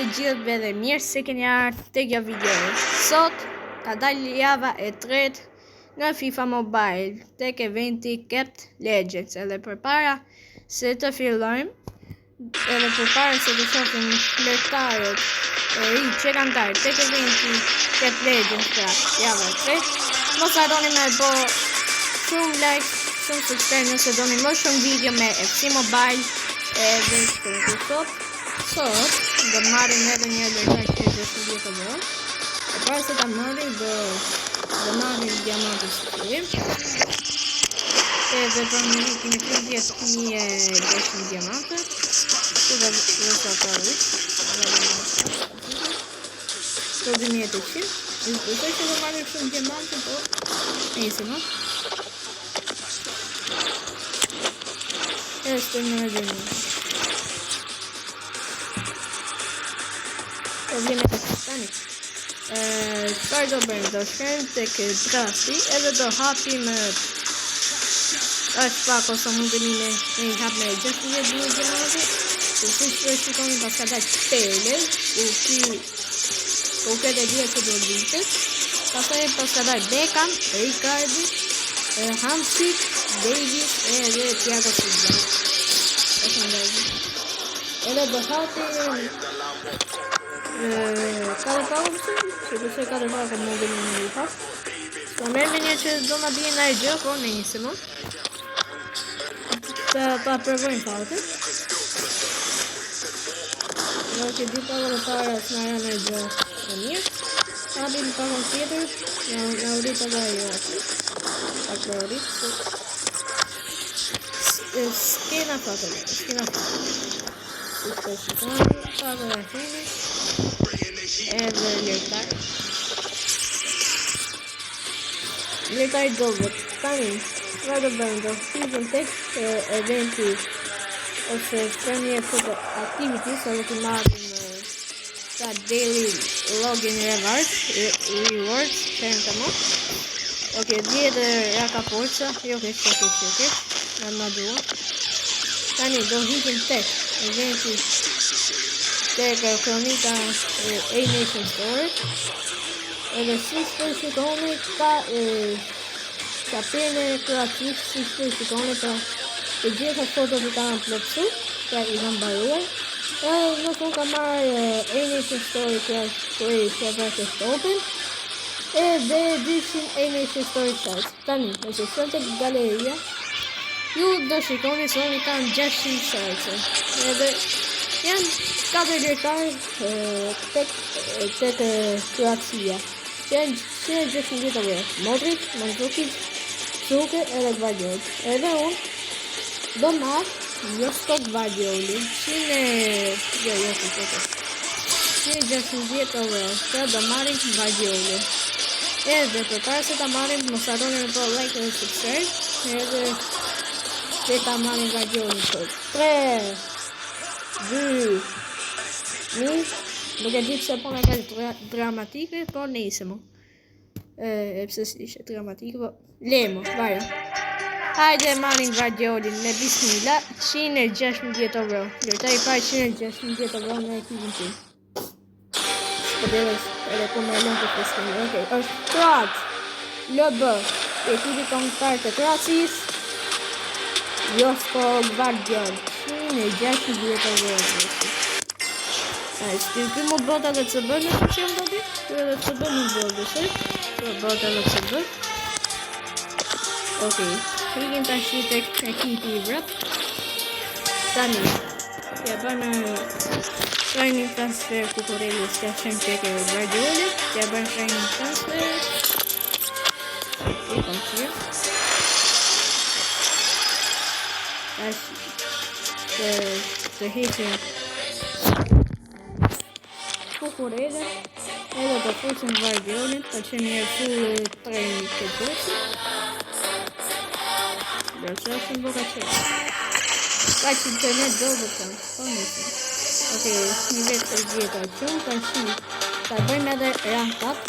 të gjithëve dhe mirë se keni ardhur tek kjo video. Sot ka dalë java e tretë në FIFA Mobile tek eventi Kept Legends. Edhe përpara se të fillojmë, edhe përpara se të shohim lojtarët e ri që kanë dalë tek eventi Kept Legends pra java e tretë, mos harroni me bë shumë like, shumë subscribe nëse doni më shumë video me FC Mobile edhe sot do marrim edhe një lojtar që është 10 euro. E para se ta marrim do marrim diamante si edhe për një kemi 50.200 diamante. Që do sa ka rrit. Do 2800. Është që do marrim shumë diamante, po nisim, no? Este në rëgjënë. Vjene të tani. Çfarë do bëjmë? Do shkojmë tek drafti edhe do hapim është pak ose mundemi ne hap me 16 diamante. Si shikoni pas ka dalë Pele, u këtë dhja që do vitet. Pastaj pas ka dalë Beckham, Ricardi, Hamsik, Davis edhe Thiago Silva. Edhe do hapim ka përse ka të marrë më dhe një pak. Po merë një që do nga bje nga e gjë, po në njësim. Ta përvojnë fate. Në që di pa dhe para së nga janë e gjë e mirë. Hapim pakon tjetër, nga urit të nga jo ati. Pak për urit. Skena fate, skena fate. Ishte shikoni, pakon e keni. Edhe lojtar dobët. Tani, çfarë do bëjmë? Do hipim tek eventi ose Premier Football Activity, sa do të marrim sa daily login rewards, çfarë të mos. Okej, 10 raka forca, jo keq. Na dua. Tani do hipim tek eventi tek kronika A-Nation Store. Edhe si shikoni ka kapene kreativ, si shikoni pra të gjitha fotot që kanë plotësu, pra i kanë baruar. Nësë unë ka marrë A-Nation Store që është open, edhe 200 A-Nation Store sites. Tani, nëse shkojnë tek galeria, ju do shikoni se unë kanë 600 sites. Edhe janë 4 lojtarë tek Kroacia. Që janë 160 euro. Modric, Mandzukic, Suke edhe Gvardiol. Edhe unë do marrë Josko Gvardioli. 160 euro. Që do marrim Gvardioli. Edhe përpara se ta marrim, mos harroni me bë like dhe subscribe. Edhe se ta marrim Gvardioli sot. 3 2 1. Nuk e di pse po me ka dramatike, po nejse mo. Pse si ishe dramatike, po lemo, vaja. Hajde marrin Gvardiolin me bismillah, 160 euro. Lojtari pa 160 euro në ekipin tim. Edhe po me lënë të festimi. Okej, është Kroat, LB, ekipi kombëtar të Kroacis, Josko Gvardiol, 160 euro. Ky më bota dhe të bërë në që më dobi? Kjo edhe të bërë në bërë dhe bota dhe të bërë. Okej, hikim të ashtë tek ekipi i vrat. Tani, ja bërë training transfer Kukurellis që shem tek e Gvardioli. Ja bërë training transfer. E kom që. Ashtë të hikim Kukurele, edhe të fusim Gvardiolin, të që një full training të gjithë. Do që është në boka qërë. Ka që internet do dhe të po njësë. Okej, një vetë të gjithë të qëmë, të që të bëjmë edhe rank up,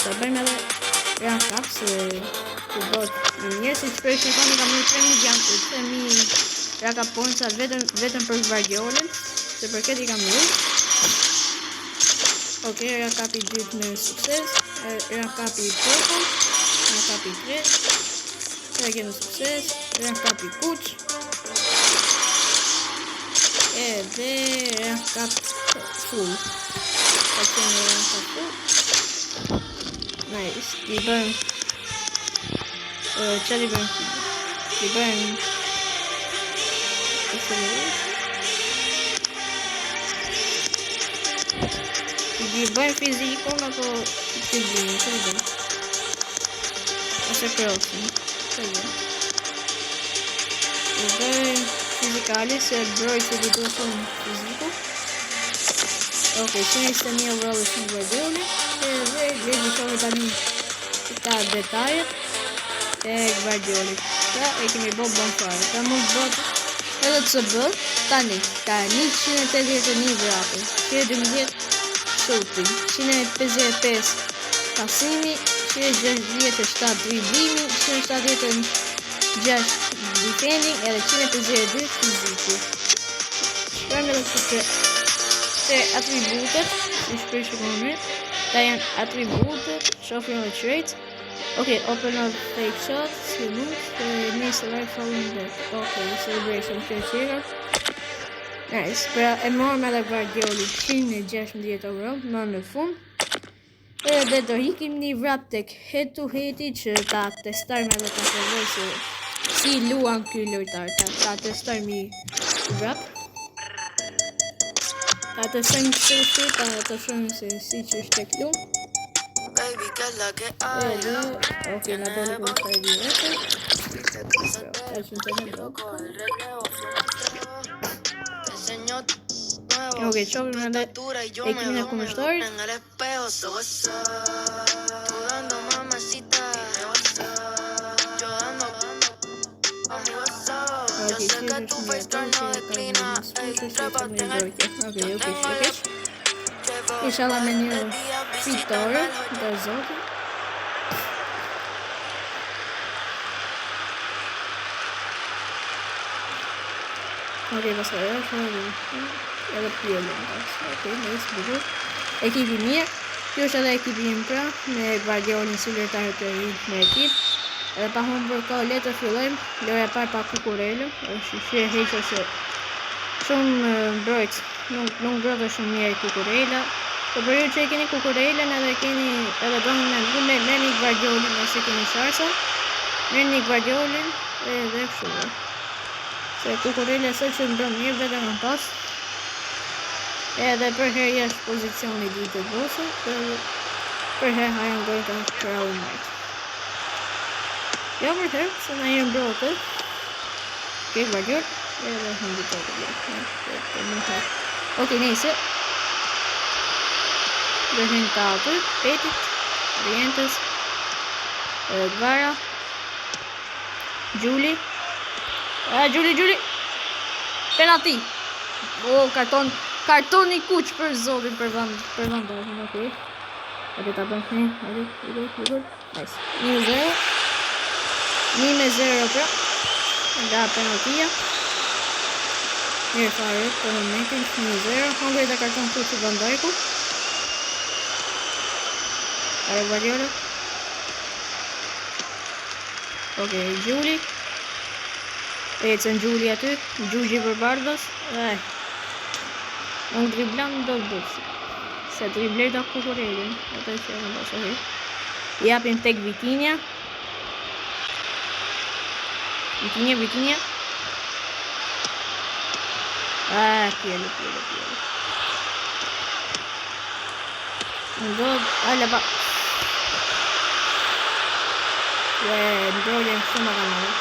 se të bot njërë, si që për shikoni kam një 3.000 raka ponca vetëm për Gvardiolin, se për këtë i kam një. Ok, era kapi 2 me sukses. Era kapi purple. Era kapi 3. Era kemi sukses. Era kapi kuq. Edhe era kapi full. Ka kemi era kapi full. Nice. I bëm që li bëm i bëm i bëm fizikon apo fizimin, që li bëm ose crossin, që li bëm i bëm fizikali se broj se di do shumë fiziku. Ok, që një ishte një overall e shumë Guardioli edhe gjegi shumë tani ta detajet e Guardiolit. Pra e kemi bo bonfire. Pra mund bot edhe të bët tani. Ka 181 vrape. 12 shooting. 155 pasimi. 167 driblimi. 176 defending. Edhe 152 fiziku. Shprem edhe se atributet. Si shpesh e konë mirë. Ta janë atributet. Shofim dhe traits. Ok, open up fake shot, smooth, nice life following back. Ok, celebration, qërë. Nice, pra e morëm edhe Guardioli 116 euro, më në fund. Edhe do hikim një vrap tek head to head-i që ta testojmë edhe ta provoj se si luan ky lojtar. Ta testojmë një vrap. Ta testojmë që ta testojmë se si që është tek lu. Baby, que es la que hay. Ok, la dole con esta directa. Ok, ciao, mi manda equina come story. En el espejo, so what's up. Tú dando mamacita. Yo dando what's up. Yo sé que tu face no declina. Ey, trépate en el. Ok. Inshallah me një fitore dhe zotin. Ok, pasaj është edhe pjellën. Ok, nice, bukur. Ekipi mirë. Kjo është edhe ekipi im pra, me Guardiolin si lojtarët e rinj në ekip. Edhe pa humbur kohë le të fillojmë. Loja parë pa Cucurella. Është që e heqë se shumë mbrojtës. Nuk grëdhe shumë mirë Cucurella. Po për ju që e keni Cucurellën edhe keni edhe do në nëndume, merë një Guardiolin nëse keni sharsa. Merë një Guardiolin edhe kështu. Se Cucurella së që mbron mirë vetëm në pas. Edhe për herë jashtë pozicioni di të bosë. Për herë hajën gojë të krau majtë. Jo për herë, se na jë mbrotë. Ok, Guardiol. Edhe hundi të të bjerë. Ok, nese. Dërhin të atër, Petit, Orientes, Gvara, Gjuli, Gjuli, penalti, karton i kuq për zotin për vandajnë, ok, edhe ta bënë një, edhe, nice, 1-0 pra, nga penaltia, mirë fare për momentin, 1-0, hongre dhe karton kuq për vandajku, are Guardiola. Ok, Gjuli. Ecën Gjuli aty. Gjugji për Bardos. Unë driblan do dukë. Se dribler do Cucurellën. Ato që e në basë ok. Japim tek Vitinja. Vitinja. Pjellë. Do, ale ba. Mbrojnë shumë nga mëllë.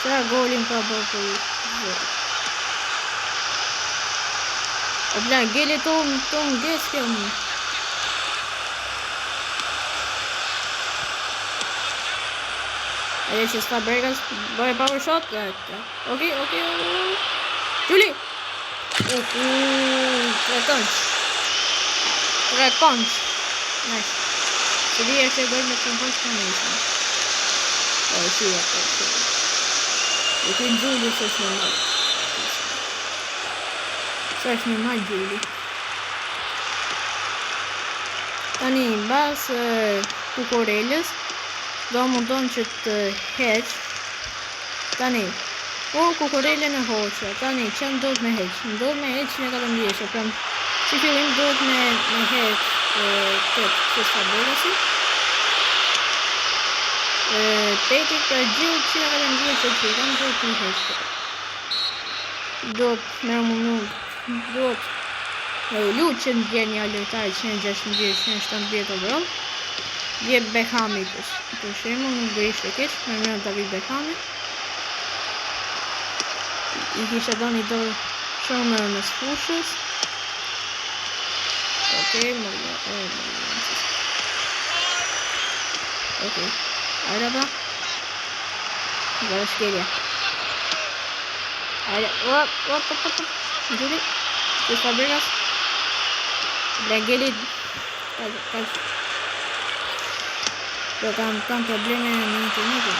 Qa golin ka bërë për o bla, gele tom gjes kjo më. Edhe që s'ka bregas, bëjë power shot. Ok. Gjuli! Trekonç. Nice. Që di e që bëjmë me trekonç për njëshme. E ke Gjulli se është normal. Se është normal Gjulli. Tani, bas kukurelës, do mundon që të heq. Tani, kukurelën e hoqa. Tani, që ndodh me heq? Ndodh me heq në 14, pra që fillim ndodh me heq këtë fabrikasi. Peti për gjithë që në 14 që të kam do të në heq. Do të me mënu, do të lu që në bjerë një alertaj që në 16, që në 17 overall. Dje Bekhami për shemë, nuk do ishte keq, me mërë David Bekhami. I kisha do një dorë shumë në sfushës. Okej, okej, ajde ba. Gara shkelja. Ajde, op. Gjuri, që fabrikas. Lengelit. Kash. Do kam probleme në internetin.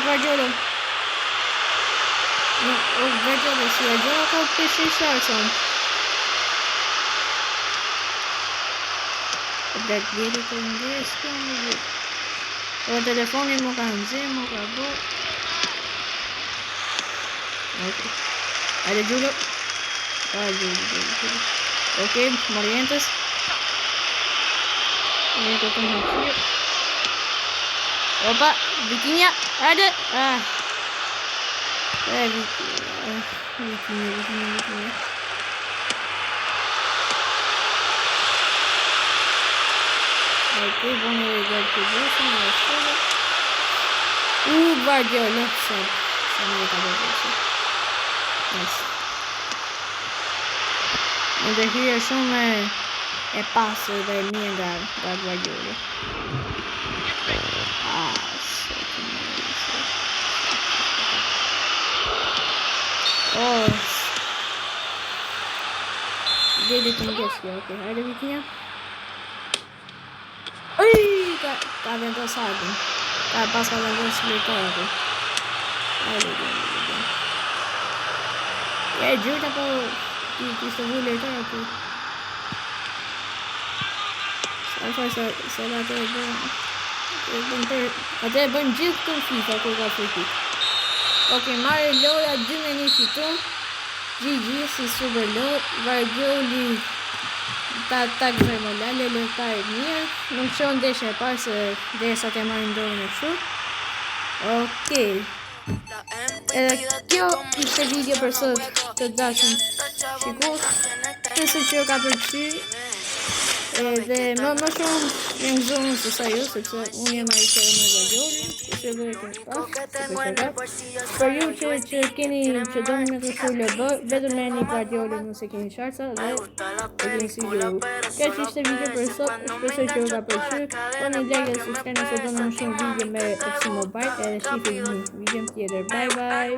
Guardiola. Guardiola si Guardiola ka PC Sharson. Black Beauty të ndjes ka në gjithë. O telefoni më ka nëzhe, më ka bo. Ok. Ajde Gjullo. Gjullo. Ok, Morientes. Morientes të në hapsir. Opa, Vitinha. Ajde. Vitinha. Ok, bom ligar que você não escuta. Guardiola, só me cabeça. Nice. And here some passo da minha da Guardiola. Oh. Dele tem que ser, ok. Aí ele tinha. Ai, tá vendo a saga? Tá passando a velocidade. Olha aí. É, Gil tá com que está vulnerado aqui. Será que até bandido com FIFA com o aqui. Ok, Mario Lola diminuiu. GG si super low. Guardiola ta gërmëllale, lërtaj mirë. Nuk që ndeshje e parë se dhe sa të marrin dorën e kështu. Okej. Edhe kjo ishte video për sot të dashën shikur. Shpresoj që ka pëlqyer. Edhe më shumë jam gëzuar se sa ju, sepse unë jam ai që më Guardiolin, që do të kem për ju që keni që doni me të shulë vetëm me një Guardiolin nëse keni shansa dhe e keni si ju. Kjo ishte video për sot, shpresoj që ju ka pëlqyer. Bani like dhe subscribe nëse doni më shumë video me FC Mobile edhe shihni një video tjetër. Bye bye.